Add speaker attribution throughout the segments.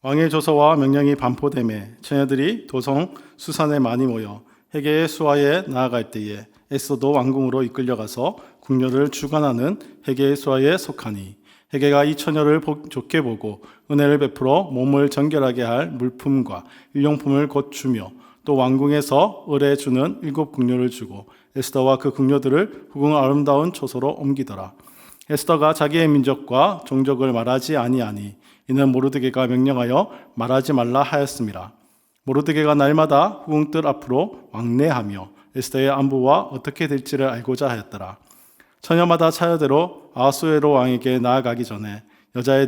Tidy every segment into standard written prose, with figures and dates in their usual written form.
Speaker 1: 왕의 조서와 명령이 반포되매 처녀들이 도성 수산에 많이 모여 헤게의 수하에 나아갈 때에 에스더도 왕궁으로 이끌려가서 궁녀를 주관하는 헤게의 수하에 속하니 헤게가 이 처녀를 좋게 보고 은혜를 베풀어 몸을 정결하게 할 물품과 일용품을 곧 주며 또 왕궁에서 을에 주는 7 궁녀를 주고 에스더와 그 궁녀들을 후궁 아름다운 초소로 옮기더라. 에스더가 자기의 민족과 종족을 말하지 아니하니 이는 모르드게가 명령하여 말하지 말라 하였음이라. 모르드게가 날마다 후궁들 앞으로 왕래하며 에스더의 안부와 어떻게 될지를 알고자 하였더라. 처녀마다 차례대로 아하수에로 왕에게 나아가기 전에 여자에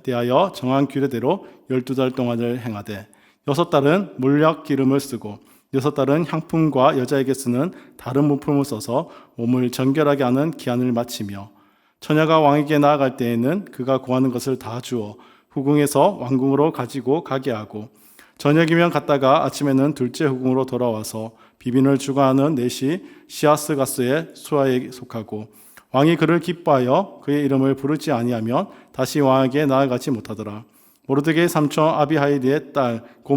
Speaker 1: 대하여 정한 규례대로 12달 동안을 행하되 6달은 몰약 기름을 쓰고 6달은 향품과 여자에게 쓰는 다른 물품을 써서 몸을 정결하게 하는 기한을 마치며 처녀가 왕에게 나아갈 때에는 그가 구하는 것을 다 주어 후궁에서 왕궁으로 가지고 가게 하고 저녁이면 갔다가 아침에는 둘째 후궁으로 돌아와서 비빈을 주관하는 넷이 시아스가스의 수하에 속하고 왕이 그를 기뻐하여 그의 이름을 부르지 아니하면 다시 왕에게 나아가지 못하더라. 모르드게의 삼촌 아비하일의 딸 곧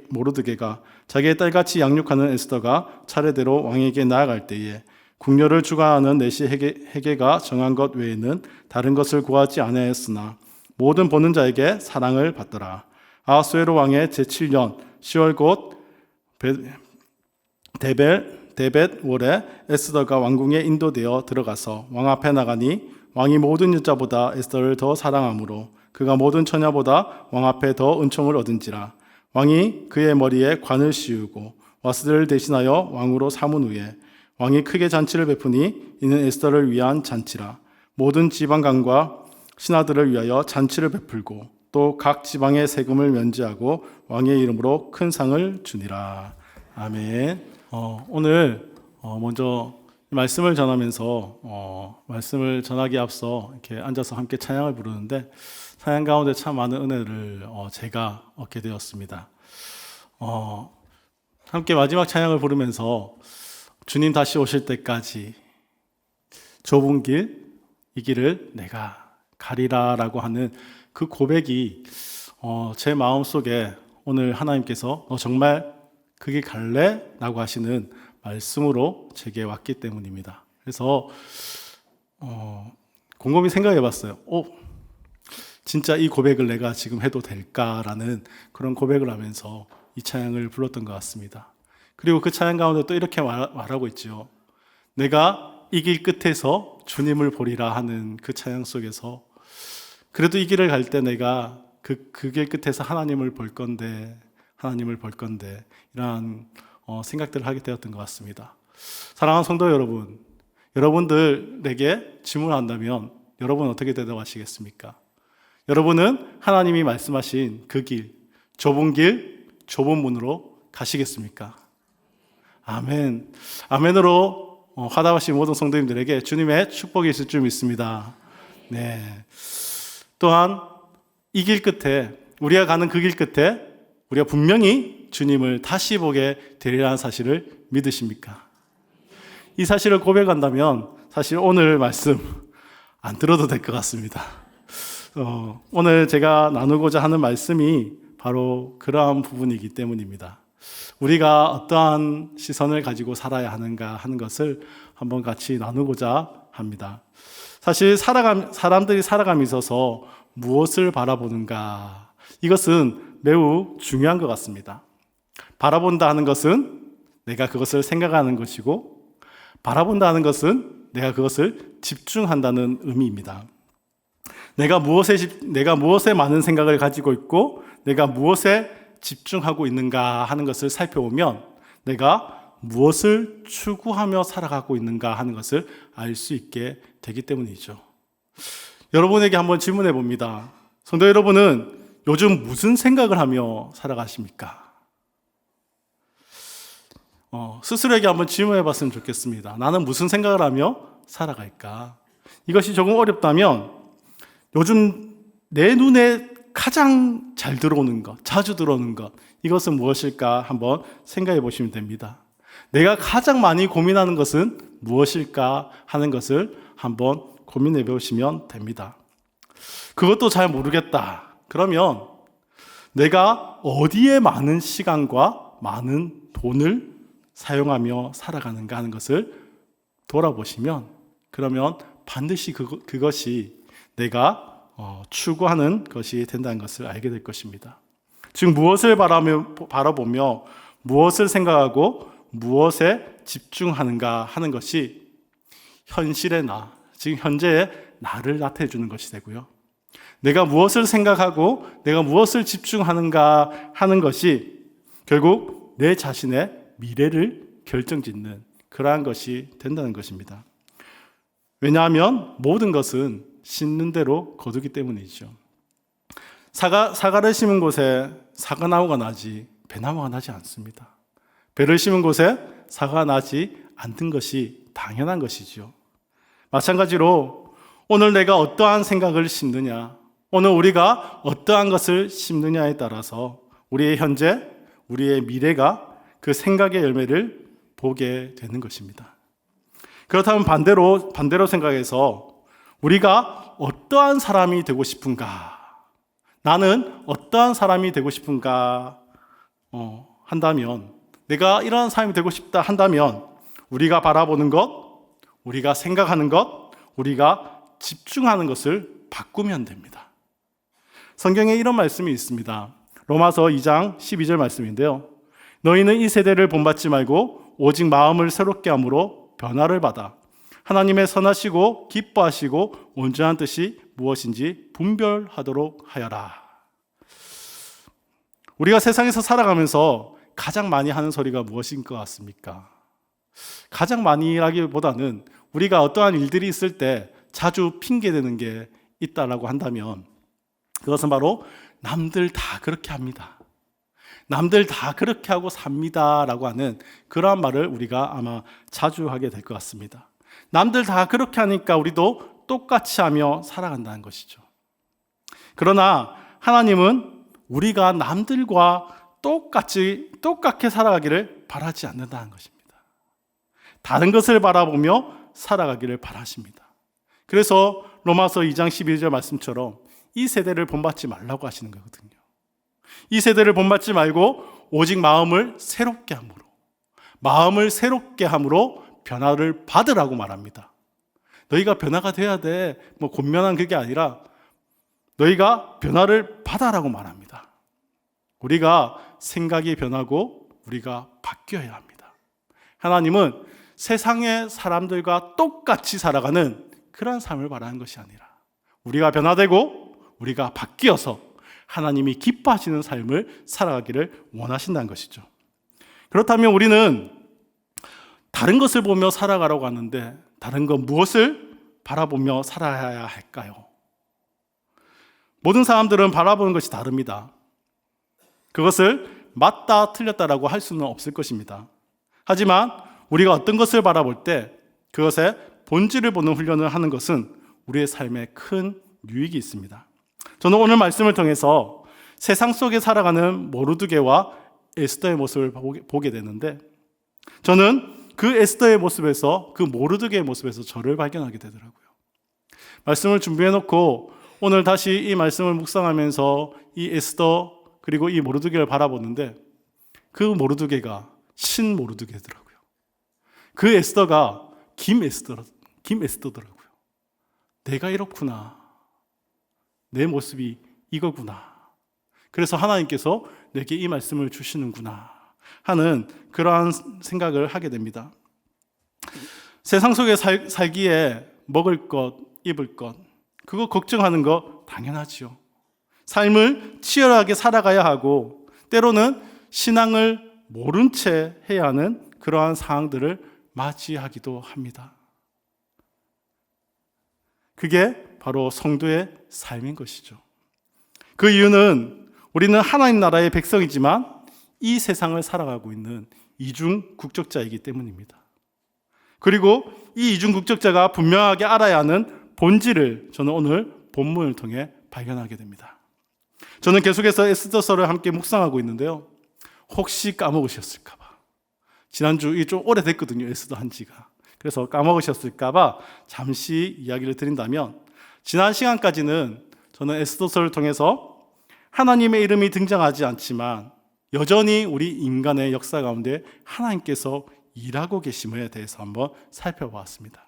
Speaker 1: 모르드게가 자기의 딸같이 양육하는 에스더가 차례대로 왕에게 나아갈 때에 궁녀를 주관하는 넷이 헤게가 정한 것 외에는 다른 것을 구하지 아니하였으나 모든 보는 자에게 사랑을 받더라. 아하수에로 왕의 제7년 10월 곧 데벳월에 에스더가 왕궁에 인도되어 들어가서 왕 앞에 나가니 왕이 모든 여자보다 에스더를 더 사랑하므로 그가 모든 처녀보다 왕 앞에 더 은총을 얻은지라. 왕이 그의 머리에 관을 씌우고 와스들을 대신하여 왕으로 삼은 후에 왕이 크게 잔치를 베푸니 이는 에스더를 위한 잔치라. 모든 지방간과 신하들을 위하여 잔치를 베풀고 또 각 지방의 세금을 면제하고 왕의 이름으로 큰 상을 주니라. 아멘. 오늘 먼저 말씀을 전하면서 말씀을 전하기에 앞서 이렇게 앉아서 함께 찬양을 부르는데 찬양 가운데 참 많은 은혜를 제가 얻게 되었습니다. 함께 마지막 찬양을 부르면서 주님 다시 오실 때까지 좁은 길, 이 길을 내가 가리라라고 하는 그 고백이 제 마음속에 오늘 하나님께서 너 정말 그 길 갈래? 라고 하시는 말씀으로 제게 왔기 때문입니다. 그래서 곰곰이 생각해 봤어요. 진짜 이 고백을 내가 지금 해도 될까라는 그런 고백을 하면서 이 찬양을 불렀던 것 같습니다. 그리고 그 찬양 가운데 또 이렇게 말하고 있죠. 내가 이 길 끝에서 주님을 보리라 하는 그 찬양 속에서 그래도 이 길을 갈 때 내가 그 길 끝에서 하나님을 볼 건데 이러한 생각들을 하게 되었던 것 같습니다. 사랑하는 성도 여러분, 여러분들에게 질문한다면 여러분은 어떻게 대답하시겠습니까? 여러분은 하나님이 말씀하신 그 길, 좁은 길, 좁은 문으로 가시겠습니까? 아멘. 아멘으로 화답하신 모든 성도님들에게 주님의 축복이 있을 줄 믿습니다. 네. 또한 이 길 끝에, 우리가 가는 그 길 끝에 우리가 분명히 주님을 다시 보게 되리라는 사실을 믿으십니까? 이 사실을 고백한다면 사실 오늘 말씀 안 들어도 될 것 같습니다. 오늘 제가 나누고자 하는 말씀이 바로 그러한 부분이기 때문입니다. 우리가 어떠한 시선을 가지고 살아야 하는가 하는 것을 한번 같이 나누고자 합니다. 사실 사람들이 살아감에 있어서 무엇을 바라보는가, 이것은 매우 중요한 것 같습니다. 바라본다 하는 것은 내가 그것을 생각하는 것이고, 바라본다 하는 것은 내가 그것을 집중한다는 의미입니다. 내가 무엇에 많은 생각을 가지고 있고 내가 무엇에 집중하고 있는가 하는 것을 살펴보면 내가 무엇을 추구하며 살아가고 있는가 하는 것을 알 수 있게 되기 때문이죠. 여러분에게 한번 질문해 봅니다. 성도 여러분은 요즘 무슨 생각을 하며 살아가십니까? 스스로에게 한번 질문해 봤으면 좋겠습니다. 나는 무슨 생각을 하며 살아갈까? 이것이 조금 어렵다면 요즘 내 눈에 가장 잘 들어오는 것, 자주 들어오는 것, 이것은 무엇일까 한번 생각해 보시면 됩니다. 내가 가장 많이 고민하는 것은 무엇일까 하는 것을 한번 고민해 보시면 됩니다. 그것도 잘 모르겠다. 그러면 내가 어디에 많은 시간과 많은 돈을 사용하며 살아가는가 하는 것을 돌아보시면, 그러면 반드시 그것이 내가 추구하는 것이 된다는 것을 알게 될 것입니다. 즉 무엇을 바라보며 무엇을 생각하고 무엇에 집중하는가 하는 것이 현실의 나, 지금 현재의 나를 나타내 주는 것이 되고요. 내가 무엇을 생각하고 내가 무엇을 집중하는가 하는 것이 결국 내 자신의 미래를 결정짓는 그러한 것이 된다는 것입니다. 왜냐하면 모든 것은 심는 대로 거두기 때문이죠. 사과를 심은 곳에 사과나무가 나지 배나무가 나지 않습니다. 배를 심은 곳에 사과가 나지 않는 것이 당연한 것이죠. 마찬가지로 오늘 내가 어떠한 생각을 심느냐, 오늘 우리가 어떠한 것을 심느냐에 따라서 우리의 현재, 우리의 미래가 그 생각의 열매를 보게 되는 것입니다. 그렇다면 반대로 생각해서 우리가 어떠한 사람이 되고 싶은가, 나는 어떠한 사람이 되고 싶은가 한다면, 내가 이러한 사람이 되고 싶다 한다면 우리가 바라보는 것, 우리가 생각하는 것, 우리가 집중하는 것을 바꾸면 됩니다. 성경에 이런 말씀이 있습니다. 로마서 2장 12절 말씀인데요. 너희는 이 세대를 본받지 말고 오직 마음을 새롭게 함으로 변화를 받아 하나님의 선하시고 기뻐하시고 온전한 뜻이 무엇인지 분별하도록 하여라. 우리가 세상에서 살아가면서 가장 많이 하는 소리가 무엇인 것 같습니까? 가장 많이라기보다는 우리가 어떠한 일들이 있을 때 자주 핑계대는 게 있다라고 한다면 그것은 바로 남들 다 그렇게 합니다. 남들 다 그렇게 하고 삽니다 라고 하는 그러한 말을 우리가 아마 자주 하게 될 것 같습니다. 남들 다 그렇게 하니까 우리도 똑같이 하며 살아간다는 것이죠. 그러나 하나님은 우리가 남들과 똑같게 살아가기를 바라지 않는다는 것입니다. 다른 것을 바라보며 살아가기를 바라십니다. 그래서 로마서 2장 12절 말씀처럼 이 세대를 본받지 말라고 하시는 거거든요. 이 세대를 본받지 말고 오직 마음을 새롭게 함으로 변화를 받으라고 말합니다. 너희가 변화가 돼야 돼. 곤면한 그게 아니라 너희가 변화를 받아라고 말합니다. 우리가 생각이 변하고 우리가 바뀌어야 합니다. 하나님은 세상의 사람들과 똑같이 살아가는 그런 삶을 바라는 것이 아니라 우리가 변화되고 우리가 바뀌어서 하나님이 기뻐하시는 삶을 살아가기를 원하신다는 것이죠. 그렇다면 우리는 다른 것을 보며 살아가라고 하는데 다른 것 무엇을 바라보며 살아야 할까요? 모든 사람들은 바라보는 것이 다릅니다. 그것을 맞다 틀렸다라고 할 수는 없을 것입니다. 하지만 우리가 어떤 것을 바라볼 때 그것의 본질을 보는 훈련을 하는 것은 우리의 삶에 큰 유익이 있습니다. 저는 오늘 말씀을 통해서 세상 속에 살아가는 모르드게와 에스더의 모습을 보게 되는데 저는 그 에스더의 모습에서 그 모르드게의 모습에서 저를 발견하게 되더라고요. 말씀을 준비해 놓고 오늘 다시 이 말씀을 묵상하면서 이 에스더 그리고 이 모르드게를 바라보는데 그 모르드게가 신 모르드게더라고요. 그 에스더가 김 에스더더라고요. 내가 이렇구나. 내 모습이 이거구나. 그래서 하나님께서 내게 이 말씀을 주시는구나 하는 그러한 생각을 하게 됩니다. 세상 속에 살기에 먹을 것, 입을 것, 그거 걱정하는 거 당연하지요. 삶을 치열하게 살아가야 하고 때로는 신앙을 모른 채 해야 하는 그러한 상황들을 맞이하기도 합니다. 그게 바로 성도의 삶인 것이죠. 그 이유는 우리는 하나님 나라의 백성이지만 이 세상을 살아가고 있는 이중 국적자이기 때문입니다. 그리고 이 이중 국적자가 분명하게 알아야 하는 본질을 저는 오늘 본문을 통해 발견하게 됩니다. 저는 계속해서 에스더서를 함께 묵상하고 있는데요. 혹시 까먹으셨을까 봐. 지난주 이게 좀 오래됐거든요. 에스더 한 지가. 그래서 까먹으셨을까 봐 잠시 이야기를 드린다면 지난 시간까지는 저는 에스더서를 통해서 하나님의 이름이 등장하지 않지만 여전히 우리 인간의 역사 가운데 하나님께서 일하고 계심에 대해서 한번 살펴보았습니다.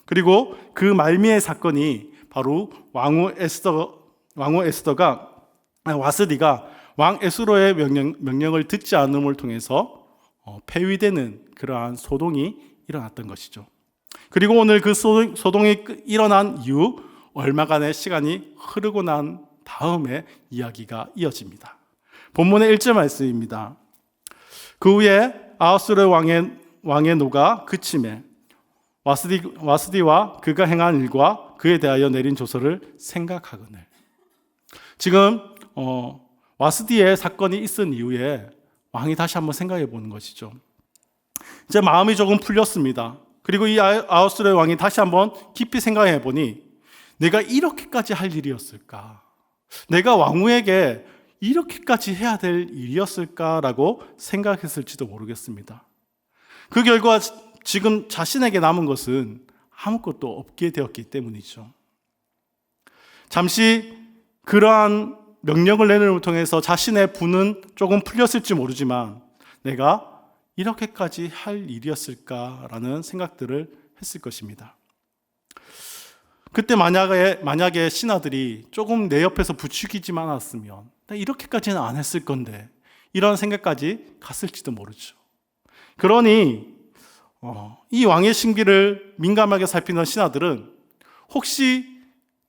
Speaker 1: 그리고 그 말미의 사건이 바로 와스디가 왕 에스로의 명령을 듣지 않음을 통해서 폐위되는 그러한 소동이 일어났던 것이죠. 그리고 오늘 그 소동이 일어난 이후 얼마간의 시간이 흐르고 난 다음에 이야기가 이어집니다. 본문의 1절 말씀입니다. 그 후에 아하수르 왕의 노가 그침에 와스디와 그가 행한 일과 그에 대하여 내린 조서를 생각하거늘. 지금 와스디의 사건이 있은 이후에 왕이 다시 한번 생각해 보는 것이죠. 이제 마음이 조금 풀렸습니다. 그리고 이 아하수르 왕이 다시 한번 깊이 생각해 보니 내가 이렇게까지 할 일이었을까? 내가 왕후에게 이렇게까지 해야 될 일이었을까라고 생각했을지도 모르겠습니다. 그 결과 지금 자신에게 남은 것은 아무것도 없게 되었기 때문이죠. 잠시 그러한 명령을 내림을 통해서 자신의 분은 조금 풀렸을지 모르지만 내가 이렇게까지 할 일이었을까라는 생각들을 했을 것입니다. 그때 만약에 신하들이 조금 내 옆에서 부추기지만 않았으면 나 이렇게까지는 안 했을 건데 이런 생각까지 갔을지도 모르죠. 그러니 이 왕의 심기를 민감하게 살피는 신하들은 혹시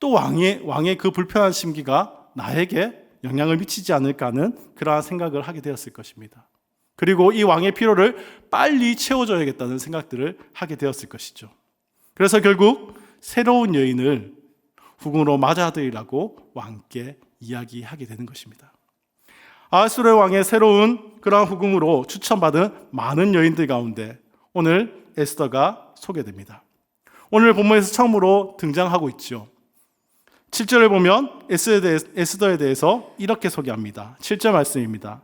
Speaker 1: 또 왕의 그 불편한 심기가 나에게 영향을 미치지 않을까 하는 그러한 생각을 하게 되었을 것입니다. 그리고 이 왕의 피로를 빨리 채워줘야겠다는 생각들을 하게 되었을 것이죠. 그래서 결국 새로운 여인을 후궁으로 맞아들이라고 왕께 이야기하게 되는 것입니다. 아하수르 왕의 새로운 그러한 후궁으로 추천받은 많은 여인들 가운데 오늘 에스더가 소개됩니다. 오늘 본문에서 처음으로 등장하고 있죠. 7절을 보면 에스더에 대해서 이렇게 소개합니다. 7절 말씀입니다.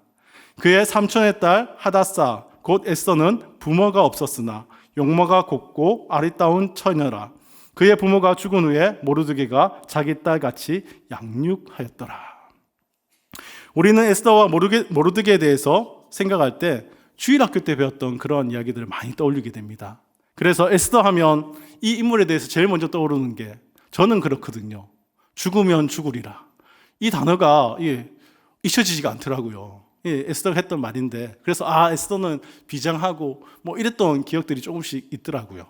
Speaker 1: 그의 삼촌의 딸 하다사 곧 에스더는 부모가 없었으나 용모가 곱고 아리따운 처녀라. 그의 부모가 죽은 후에 모르드게가 자기 딸같이 양육하였더라. 우리는 에스더와 모르드게에 대해서 생각할 때 주일학교 때 배웠던 그런 이야기들을 많이 떠올리게 됩니다. 그래서 에스더 하면 이 인물에 대해서 제일 먼저 떠오르는 게 저는 그렇거든요. 죽으면 죽으리라. 이 단어가 잊혀지지가 않더라고요. 에스더가 했던 말인데 그래서 에스더는 비장하고 이랬던 기억들이 조금씩 있더라고요.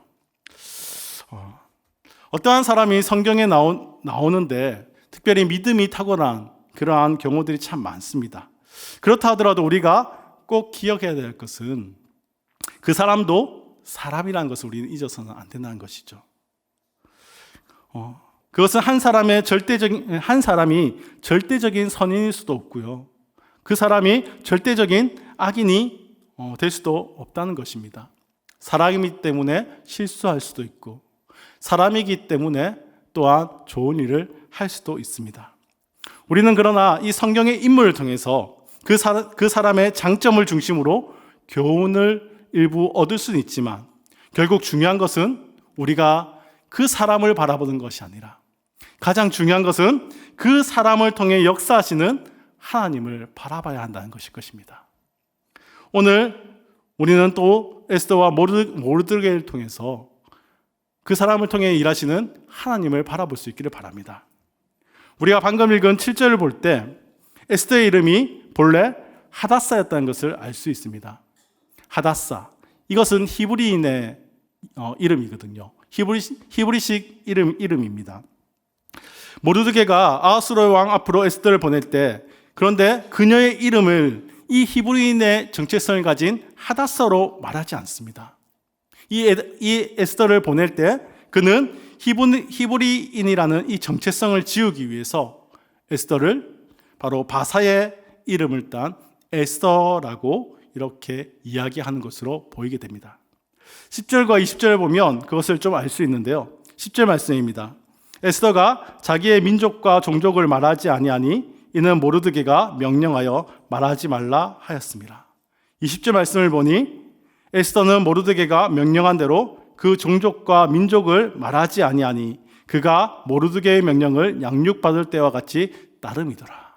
Speaker 1: 어떠한 사람이 성경에 나오는데 특별히 믿음이 탁월한 그러한 경우들이 참 많습니다. 그렇다 하더라도 우리가 꼭 기억해야 될 것은 그 사람도 사람이라는 것을 우리는 잊어서는 안 된다는 것이죠. 그것은 한 사람이 절대적인 선인일 수도 없고요. 그 사람이 절대적인 악인이 될 수도 없다는 것입니다. 사람이기 때문에 실수할 수도 있고 사람이기 때문에 또한 좋은 일을 할 수도 있습니다. 우리는 그러나 이 성경의 인물을 통해서 그 사람의 장점을 중심으로 교훈을 일부 얻을 수는 있지만 결국 중요한 것은 우리가 그 사람을 바라보는 것이 아니라 가장 중요한 것은 그 사람을 통해 역사하시는 하나님을 바라봐야 한다는 것일 것입니다. 오늘 우리는 또 에스더와 모르드게를 통해서 그 사람을 통해 일하시는 하나님을 바라볼 수 있기를 바랍니다. 우리가 방금 읽은 7절을 볼 때 에스더의 이름이 본래 하다사였다는 것을 알 수 있습니다. 하다사, 이것은 히브리인의 이름이거든요. 히브리식 이름입니다. 모르드게가 아하수르 왕 앞으로 에스더를 보낼 때 그런데 그녀의 이름을 이 히브리인의 정체성을 가진 하다사로 말하지 않습니다. 이 에스더를 보낼 때 그는 히브리인이라는 이 정체성을 지우기 위해서 에스더를 바로 바사의 이름을 딴 에스더라고 이렇게 이야기하는 것으로 보이게 됩니다. 10절과 20절을 보면 그것을 좀 알 수 있는데요. 10절 말씀입니다. 에스더가 자기의 민족과 종족을 말하지 아니하니 이는 모르드게가 명령하여 말하지 말라 하였습니다. 20절 말씀을 보니 에스더는 모르드게가 명령한 대로 그 종족과 민족을 말하지 아니하니 그가 모르드게의 명령을 양육받을 때와 같이 따름이더라.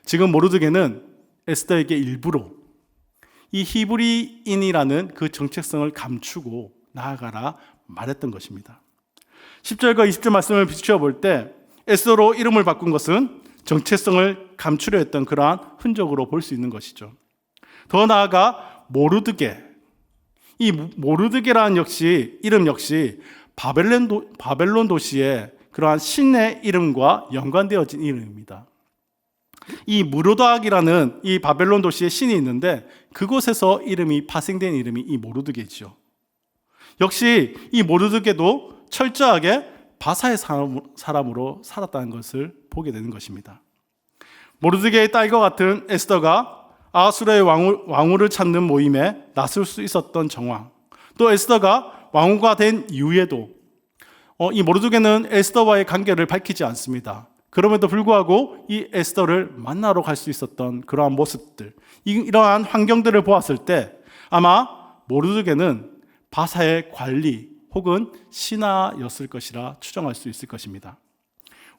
Speaker 1: 지금 모르드게는 에스더에게 일부러 이 히브리인이라는 그 정체성을 감추고 나아가라 말했던 것입니다. 10절과 20절 말씀을 비추어 볼 때 에스더로 이름을 바꾼 것은 정체성을 감추려 했던 그러한 흔적으로 볼 수 있는 것이죠. 더 나아가 모르드게, 이 모르드게라는 이름 역시 바벨론 도시의 그러한 신의 이름과 연관되어진 이름입니다. 이 무로닥이라는 이 바벨론 도시의 신이 있는데 그곳에서 이름이 파생된 이름이 이 모르드게죠. 역시 이 모르드게도 철저하게 바사의 사람으로 살았다는 것을 보게 되는 것입니다. 모르드게의 딸과 같은 에스더가 아하수라의 왕후를 찾는 모임에 나설 수 있었던 정황, 또 에스더가 왕후가 된 이후에도 이 모르드게는 에스더와의 관계를 밝히지 않습니다. 그럼에도 불구하고 이 에스더를 만나러 갈 수 있었던 그러한 모습들, 이러한 환경들을 보았을 때 아마 모르드게는 바사의 관리 혹은 신하였을 것이라 추정할 수 있을 것입니다.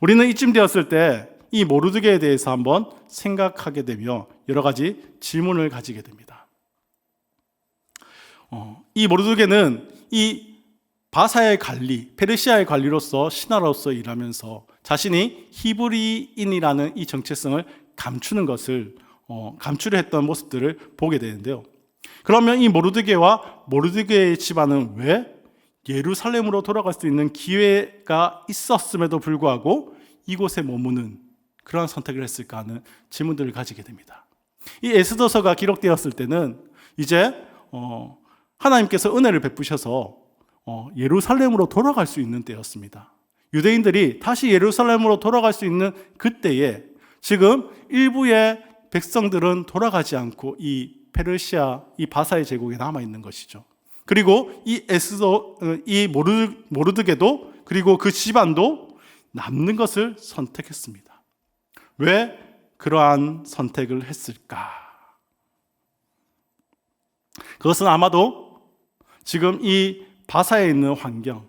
Speaker 1: 우리는 이쯤 되었을 때 이 모르드게에 대해서 한번 생각하게 되며 여러 가지 질문을 가지게 됩니다. 이 모르드게는 이 바사의 관리, 페르시아의 관리로서 신하로서 일하면서 자신이 히브리인이라는 이 정체성을 감추는 것을 감추려 했던 모습들을 보게 되는데요. 그러면 이 모르드게와 모르드게의 집안은 왜 예루살렘으로 돌아갈 수 있는 기회가 있었음에도 불구하고 이곳에 머무는 그러한 선택을 했을까 하는 질문들을 가지게 됩니다. 이 에스더서가 기록되었을 때는 이제 하나님께서 은혜를 베푸셔서 예루살렘으로 돌아갈 수 있는 때였습니다. 유대인들이 다시 예루살렘으로 돌아갈 수 있는 그때에 지금 일부의 백성들은 돌아가지 않고 이 페르시아, 이 바사의 제국에 남아 있는 것이죠. 그리고 이 모르드게도 그리고 그 집안도 남는 것을 선택했습니다. 왜 그러한 선택을 했을까? 그것은 아마도 지금 이 바사에 있는 환경,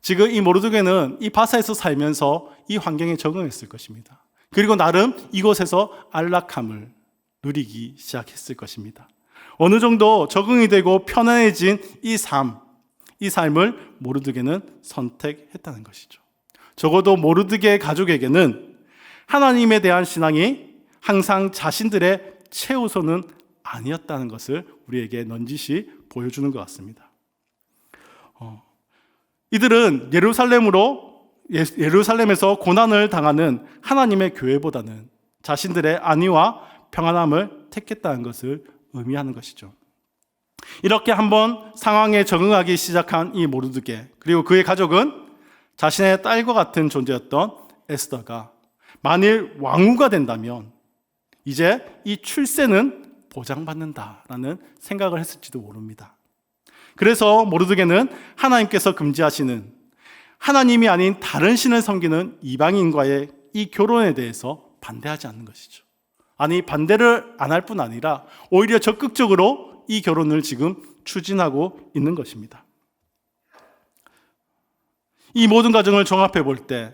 Speaker 1: 지금 이 모르드게는 이 바사에서 살면서 이 환경에 적응했을 것입니다. 그리고 나름 이곳에서 안락함을 누리기 시작했을 것입니다. 어느 정도 적응이 되고 편안해진 이 삶을 모르드게는 선택했다는 것이죠. 적어도 모르드게 가족에게는 하나님에 대한 신앙이 항상 자신들의 최우선은 아니었다는 것을 우리에게 넌지시 보여주는 것 같습니다. 이들은 예루살렘에서 고난을 당하는 하나님의 교회보다는 자신들의 안위와 평안함을 택했다는 것을 의미하는 것이죠. 이렇게 한번 상황에 적응하기 시작한 이 모르드게, 그리고 그의 가족은 자신의 딸과 같은 존재였던 에스더가 만일 왕후가 된다면 이제 이 출세는 보장받는다라는 생각을 했을지도 모릅니다. 그래서 모르드게는 하나님께서 금지하시는 하나님이 아닌 다른 신을 섬기는 이방인과의 이 결혼에 대해서 반대하지 않는 것이죠. 아니, 반대를 안 할 뿐 아니라 오히려 적극적으로 이 결혼을 지금 추진하고 있는 것입니다. 이 모든 과정을 종합해 볼 때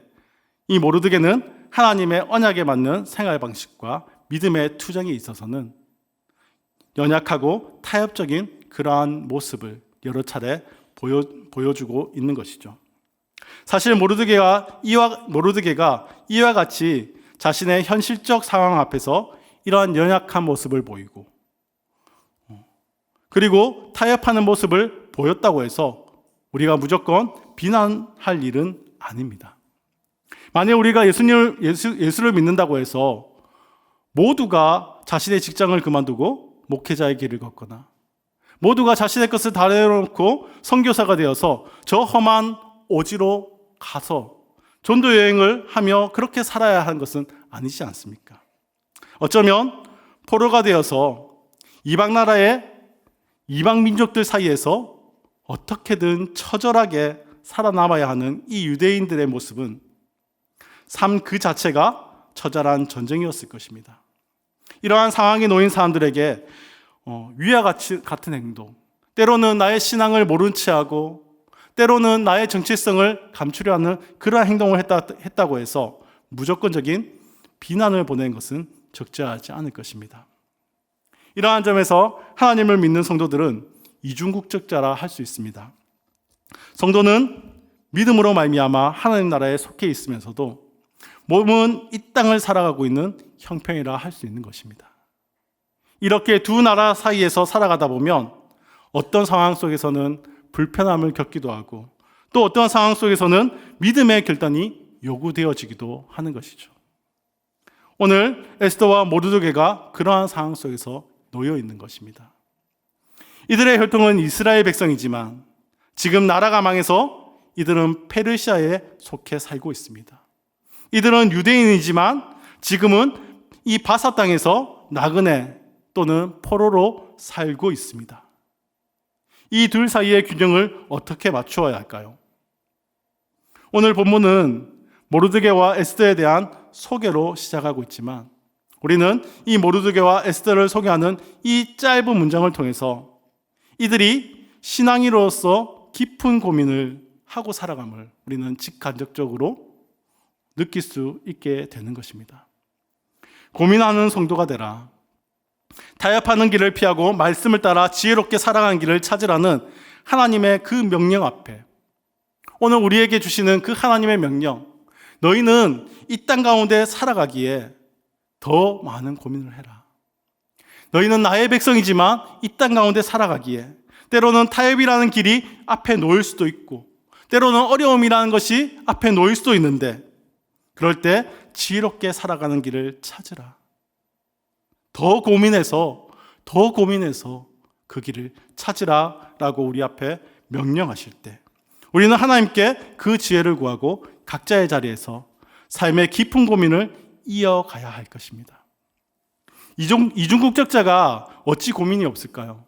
Speaker 1: 이 모르드게는 하나님의 언약에 맞는 생활 방식과 믿음의 투쟁에 있어서는 연약하고 타협적인 그러한 모습을 여러 차례 보여주고 있는 것이죠. 사실 모르드게가 이와 같이 자신의 현실적 상황 앞에서 이러한 연약한 모습을 보이고 그리고 타협하는 모습을 보였다고 해서 우리가 무조건 비난할 일은 아닙니다. 만약 우리가 예수를 믿는다고 해서 모두가 자신의 직장을 그만두고 목회자의 길을 걷거나 모두가 자신의 것을 다 내려놓고 선교사가 되어서 저 험한 오지로 가서 전도 여행을 하며 그렇게 살아야 하는 것은 아니지 않습니까? 어쩌면 포로가 되어서 이방 나라의 이방 민족들 사이에서 어떻게든 처절하게 살아남아야 하는 이 유대인들의 모습은 삶 그 자체가 처절한 전쟁이었을 것입니다. 이러한 상황에 놓인 사람들에게 위와 같은 행동, 때로는 나의 신앙을 모른 채 하고 때로는 나의 정체성을 감추려 하는 그러한 행동을 했다고 해서 무조건적인 비난을 보낸 것은 적절하지 않을 것입니다. 이러한 점에서 하나님을 믿는 성도들은 이중국적자라 할 수 있습니다. 성도는 믿음으로 말미암아 하나님 나라에 속해 있으면서도 몸은 이 땅을 살아가고 있는 형편이라 할 수 있는 것입니다. 이렇게 두 나라 사이에서 살아가다 보면 어떤 상황 속에서는 불편함을 겪기도 하고 또 어떤 상황 속에서는 믿음의 결단이 요구되어지기도 하는 것이죠. 오늘 에스더와 모르드게가 그러한 상황 속에서 놓여 있는 것입니다. 이들의 혈통은 이스라엘 백성이지만 지금 나라가 망해서 이들은 페르시아에 속해 살고 있습니다. 이들은 유대인이지만 지금은 이 바사 땅에서 나그네 또는 포로로 살고 있습니다. 이 둘 사이의 균형을 어떻게 맞추어야 할까요? 오늘 본문은 모르드게와 에스더에 대한 소개로 시작하고 있지만 우리는 이 모르드게와 에스더를 소개하는 이 짧은 문장을 통해서 이들이 신앙인으로서 깊은 고민을 하고 살아감을 우리는 직간접적으로 느낄 수 있게 되는 것입니다. 고민하는 성도가 되라. 타협하는 길을 피하고 말씀을 따라 지혜롭게 살아가는 길을 찾으라는 하나님의 그 명령 앞에 오늘 우리에게 주시는 그 하나님의 명령, 너희는 이 땅 가운데 살아가기에 더 많은 고민을 해라. 너희는 나의 백성이지만 이 땅 가운데 살아가기에 때로는 타협이라는 길이 앞에 놓일 수도 있고 때로는 어려움이라는 것이 앞에 놓일 수도 있는데 그럴 때 지혜롭게 살아가는 길을 찾으라. 더 고민해서 그 길을 찾으라라고 우리 앞에 명령하실 때 우리는 하나님께 그 지혜를 구하고 각자의 자리에서 삶의 깊은 고민을 이어가야 할 것입니다. 이중국적자가 어찌 고민이 없을까요?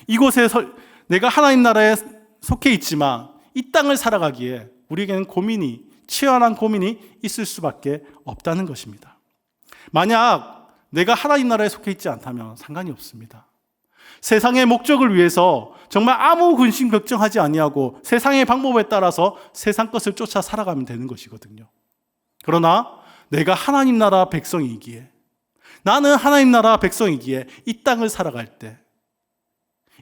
Speaker 1: 이곳에 내가 하나님 나라에 속해 있지만 이 땅을 살아가기에 우리에게는 치열한 고민이 있을 수밖에 없다는 것입니다. 만약 내가 하나님 나라에 속해 있지 않다면 상관이 없습니다. 세상의 목적을 위해서 정말 아무 근심 걱정하지 아니하고 세상의 방법에 따라서 세상 것을 쫓아 살아가면 되는 것이거든요. 그러나 내가 하나님 나라 백성이기에 나는 하나님 나라 백성이기에 이 땅을 살아갈 때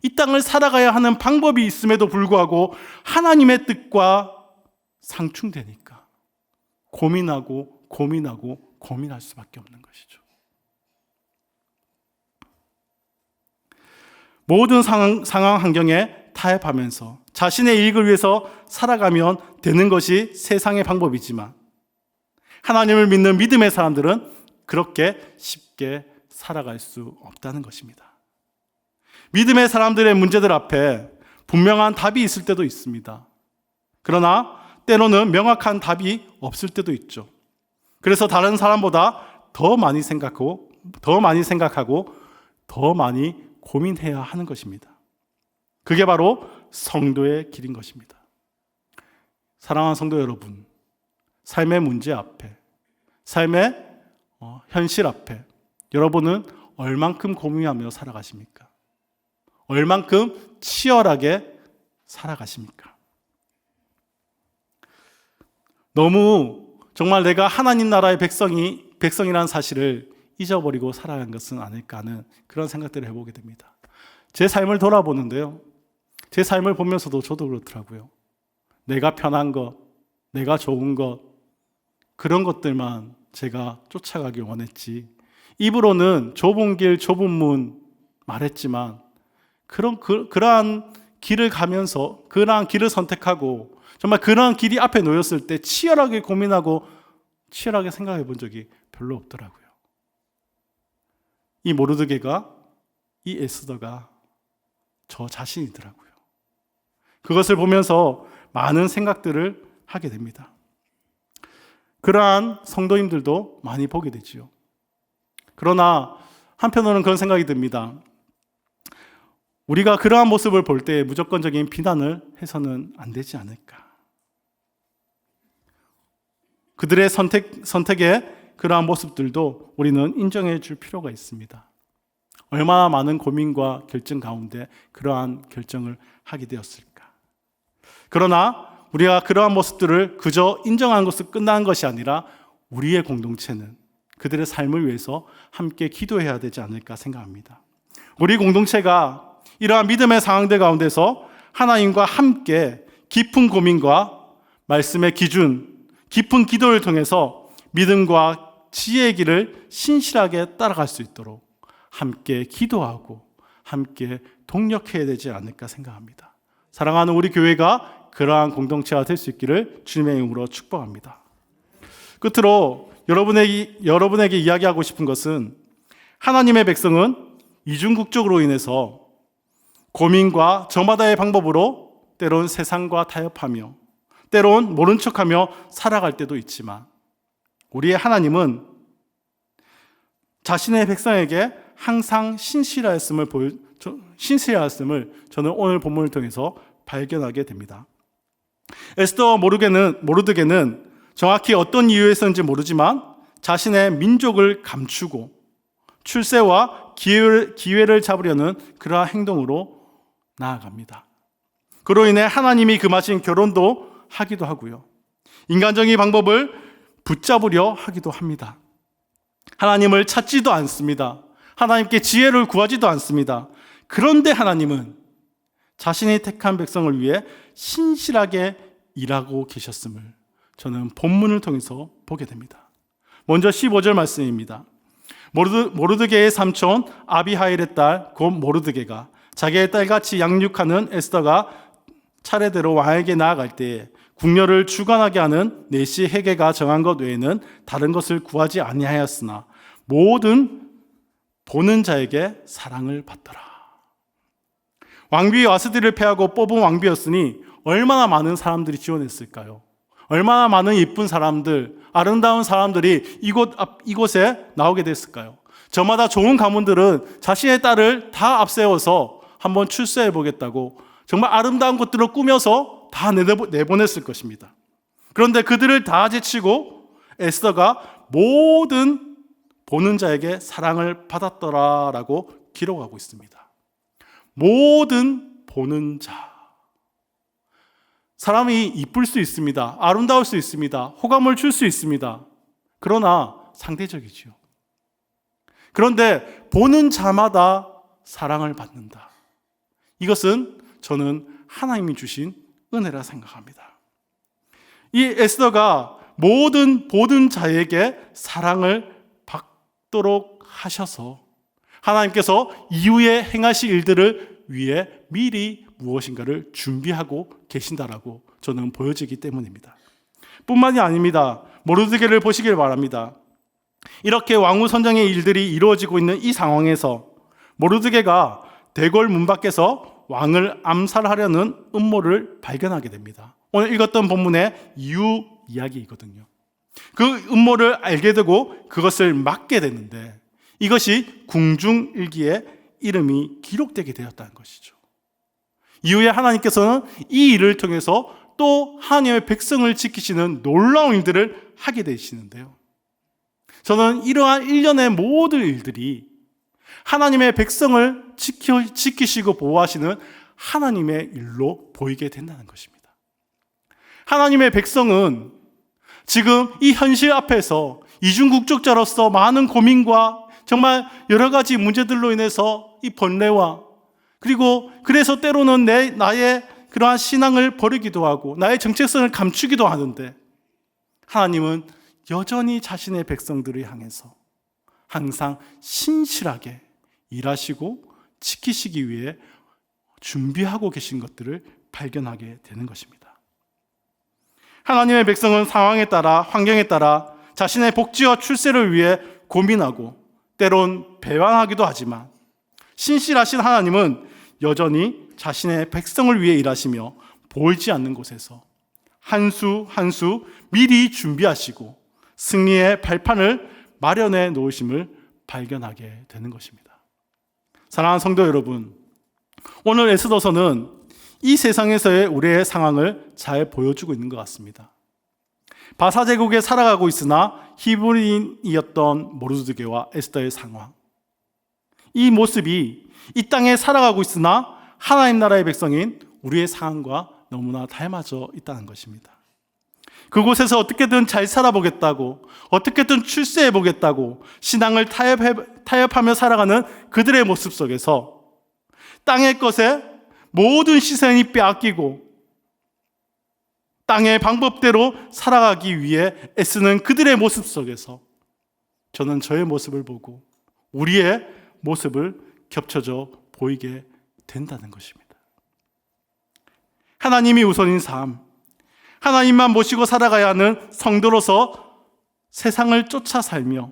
Speaker 1: 이 땅을 살아가야 하는 방법이 있음에도 불구하고 하나님의 뜻과 상충되니까 고민하고 고민할 수밖에 없는 것이죠. 모든 상황 환경에 타협하면서 자신의 이익을 위해서 살아가면 되는 것이 세상의 방법이지만 하나님을 믿는 믿음의 사람들은 그렇게 쉽게 살아갈 수 없다는 것입니다. 믿음의 사람들의 문제들 앞에 분명한 답이 있을 때도 있습니다. 그러나 때로는 명확한 답이 없을 때도 있죠. 그래서 다른 사람보다 더 많이 생각하고 더 많이 고민해야 하는 것입니다. 그게 바로 성도의 길인 것입니다. 사랑하는 성도 여러분, 삶의 문제 앞에, 삶의 현실 앞에 여러분은 얼만큼 고민하며 살아가십니까? 얼만큼 치열하게 살아가십니까? 너무 정말 내가 하나님 나라의 백성이라는 사실을 잊어버리고 살아간 것은 아닐까 하는 그런 생각들을 해보게 됩니다. 제 삶을 돌아보는데요. 제 삶을 보면서도 저도 그렇더라고요. 내가 편한 것, 내가 좋은 것, 그런 것들만 제가 쫓아가길 원했지. 입으로는 좁은 길, 좁은 문 말했지만 그러한 길을 가면서 그러한 길을 선택하고 정말 그러한 길이 앞에 놓였을 때 치열하게 고민하고 치열하게 생각해 본 적이 별로 없더라고요. 이 모르드게가 이 에스더가 저 자신이더라고요. 그것을 보면서 많은 생각들을 하게 됩니다. 그러한 성도님들도 많이 보게 되지요. 그러나 한편으로는 그런 생각이 듭니다. 우리가 그러한 모습을 볼 때 무조건적인 비난을 해서는 안 되지 않을까. 그들의 선택의 그러한 모습들도 우리는 인정해 줄 필요가 있습니다. 얼마나 많은 고민과 결정 가운데 그러한 결정을 하게 되었을까. 그러나 우리가 그러한 모습들을 그저 인정하는 것으로 끝나는 것이 아니라 우리의 공동체는 그들의 삶을 위해서 함께 기도해야 되지 않을까 생각합니다. 우리 공동체가 이러한 믿음의 상황들 가운데서 하나님과 함께 깊은 고민과 말씀의 기준, 깊은 기도를 통해서 믿음과 지혜의 길을 신실하게 따라갈 수 있도록 함께 기도하고 함께 동력해야 되지 않을까 생각합니다. 사랑하는 우리 교회가 그러한 공동체가 될 수 있기를 주님의 이름으로 축복합니다. 끝으로 여러분에게 이야기하고 싶은 것은 하나님의 백성은 이중국적으로 인해서 고민과 저마다의 방법으로 때론 세상과 타협하며 때론 모른 척하며 살아갈 때도 있지만 우리의 하나님은 자신의 백성에게 항상 신실하였음을 저는 오늘 본문을 통해서 발견하게 됩니다. 에스더와 모르드게는 정확히 어떤 이유에서인지 모르지만 자신의 민족을 감추고 출세와 기회를 잡으려는 그러한 행동으로 나아갑니다. 그로 인해 하나님이 금하신 결혼도 하기도 하고요. 인간적인 방법을 붙잡으려 하기도 합니다. 하나님을 찾지도 않습니다. 하나님께 지혜를 구하지도 않습니다. 그런데 하나님은 자신이 택한 백성을 위해 신실하게 일하고 계셨음을 저는 본문을 통해서 보게 됩니다. 먼저 15절 말씀입니다. 모르드게의 삼촌 아비하일의 딸 곧 모르드게가 자기의 딸같이 양육하는 에스더가 차례대로 왕에게 나아갈 때에 궁녀를 주관하게 하는 내시 헤게가 정한 것 외에는 다른 것을 구하지 아니하였으나 모든 보는 자에게 사랑을 받더라. 왕비 와스디를 패하고 뽑은 왕비였으니 얼마나 많은 사람들이 지원했을까요? 얼마나 많은 예쁜 사람들, 아름다운 사람들이 이곳에 나오게 됐을까요? 저마다 좋은 가문들은 자신의 딸을 다 앞세워서 한번 출세해 보겠다고 정말 아름다운 것들을 꾸며서 다 내보냈을 것입니다. 그런데 그들을 다 제치고 에스더가 모든 보는 자에게 사랑을 받았더라라고 기록하고 있습니다. 모든 보는 자. 사람이 이쁠 수 있습니다. 아름다울 수 있습니다. 호감을 줄 수 있습니다. 그러나 상대적이지요. 그런데 보는 자마다 사랑을 받는다. 이것은 저는 하나님이 주신 은혜라 생각합니다. 이 에스더가 모든 보는 자에게 사랑을 받도록 하셔서 하나님께서 이후에 행하실 일들을 위해 미리 무엇인가를 준비하고 계신다라고 저는 보여지기 때문입니다. 뿐만이 아닙니다. 모르드게를 보시길 바랍니다. 이렇게 왕후 선정의 일들이 이루어지고 있는 이 상황에서 모르드게가 대궐 문 밖에서 왕을 암살하려는 음모를 발견하게 됩니다. 오늘 읽었던 본문의 이유 이야기이거든요. 그 음모를 알게 되고 그것을 막게 되는데 이것이 궁중일기에 이름이 기록되게 되었다는 것이죠. 이후에 하나님께서는 이 일을 통해서 또 하나님의 백성을 지키시는 놀라운 일들을 하게 되시는데요. 저는 이러한 일련의 모든 일들이 하나님의 백성을 지키시고 보호하시는 하나님의 일로 보이게 된다는 것입니다. 하나님의 백성은 지금 이 현실 앞에서 이중국적자로서 많은 고민과 정말 여러 가지 문제들로 인해서 이 번뇌와 그리고 그래서 때로는 나의 그러한 신앙을 버리기도 하고 나의 정체성을 감추기도 하는데 하나님은 여전히 자신의 백성들을 향해서 항상 신실하게 일하시고 지키시기 위해 준비하고 계신 것들을 발견하게 되는 것입니다. 하나님의 백성은 상황에 따라 환경에 따라 자신의 복지와 출세를 위해 고민하고 때론 배반하기도 하지만 신실하신 하나님은 여전히 자신의 백성을 위해 일하시며 보이지 않는 곳에서 한 수 한 수 미리 준비하시고 승리의 발판을 마련해 놓으심을 발견하게 되는 것입니다. 사랑하는 성도 여러분, 오늘 에스더서는 이 세상에서의 우리의 상황을 잘 보여주고 있는 것 같습니다. 바사 제국에 살아가고 있으나 히브리인이었던 모르드게와 에스더의 상황, 이 모습이 이 땅에 살아가고 있으나 하나님 나라의 백성인 우리의 상황과 너무나 닮아져 있다는 것입니다. 그곳에서 어떻게든 잘 살아보겠다고, 어떻게든 출세해보겠다고 신앙을 타협하며 살아가는 그들의 모습 속에서 땅의 것에 모든 시선이 빼앗기고 땅의 방법대로 살아가기 위해 애쓰는 그들의 모습 속에서 저는 저의 모습을 보고 우리의 모습을 겹쳐져 보이게 된다는 것입니다. 하나님이 우선인 삶, 하나님만 모시고 살아가야 하는 성도로서 세상을 쫓아 살며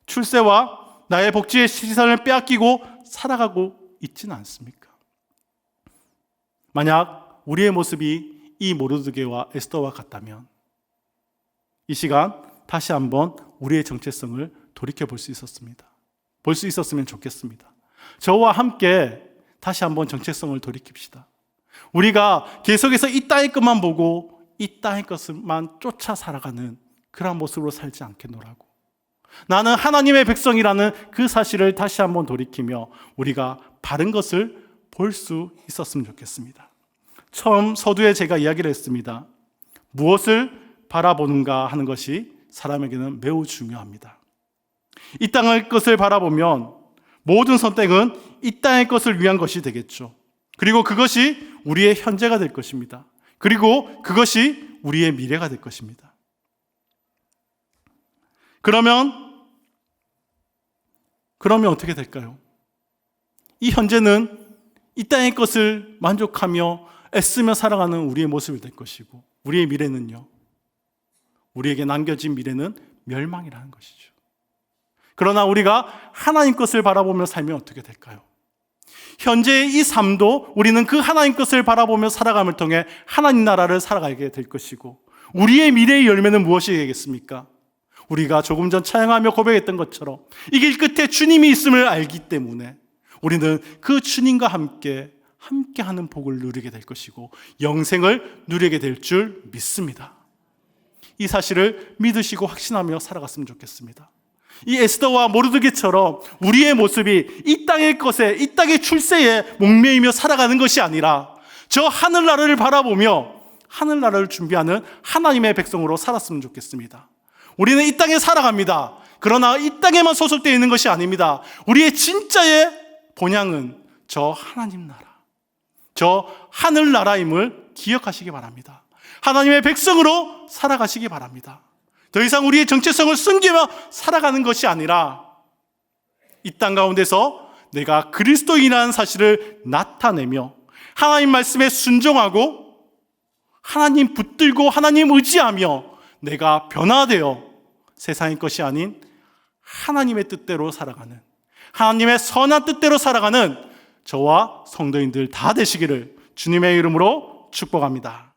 Speaker 1: 출세와 나의 복지의 시선을 빼앗기고 살아가고 있지는 않습니까? 만약 우리의 모습이 이 모르드게와 에스더와 같다면 이 시간 다시 한번 우리의 정체성을 돌이켜 볼 수 있었으면 좋겠습니다. 저와 함께 다시 한번 정체성을 돌이킵시다. 우리가 계속해서 이 땅의 것만 보고 이 땅의 것만 쫓아 살아가는 그런 모습으로 살지 않겠노라고. 나는 하나님의 백성이라는 그 사실을 다시 한번 돌이키며 우리가 바른 것을 볼 수 있었으면 좋겠습니다. 처음 서두에 제가 이야기를 했습니다. 무엇을 바라보는가 하는 것이 사람에게는 매우 중요합니다. 이 땅의 것을 바라보면 모든 선택은 이 땅의 것을 위한 것이 되겠죠. 그리고 그것이 우리의 현재가 될 것입니다. 그리고 그것이 우리의 미래가 될 것입니다. 그러면 어떻게 될까요? 이 현재는 이 땅의 것을 만족하며 애쓰며 살아가는 우리의 모습이 될 것이고 우리의 미래는요, 우리에게 남겨진 미래는 멸망이라는 것이죠. 그러나 우리가 하나님 것을 바라보며 살면 어떻게 될까요? 현재의 이 삶도 우리는 그 하나님 것을 바라보며 살아감을 통해 하나님 나라를 살아가게 될 것이고 우리의 미래의 열매는 무엇이 되겠습니까? 우리가 조금 전 찬양하며 고백했던 것처럼 이 길 끝에 주님이 있음을 알기 때문에 우리는 그 주님과 함께하는 복을 누리게 될 것이고 영생을 누리게 될 줄 믿습니다. 이 사실을 믿으시고 확신하며 살아갔으면 좋겠습니다. 이 에스더와 모르드게처럼 우리의 모습이 이 땅의 것에, 이 땅의 출세에 목매이며 살아가는 것이 아니라 저 하늘나라를 바라보며 하늘나라를 준비하는 하나님의 백성으로 살았으면 좋겠습니다. 우리는 이 땅에 살아갑니다. 그러나 이 땅에만 소속되어 있는 것이 아닙니다. 우리의 진짜의 본향은 저 하나님 나라, 저 하늘나라임을 기억하시기 바랍니다. 하나님의 백성으로 살아가시기 바랍니다. 더 이상 우리의 정체성을 숨기며 살아가는 것이 아니라 이 땅 가운데서 내가 그리스도인이라는 사실을 나타내며 하나님 말씀에 순종하고 하나님 붙들고 하나님 의지하며 내가 변화되어 세상의 것이 아닌 하나님의 뜻대로 살아가는, 하나님의 선한 뜻대로 살아가는 저와 성도인들 다 되시기를 주님의 이름으로 축복합니다.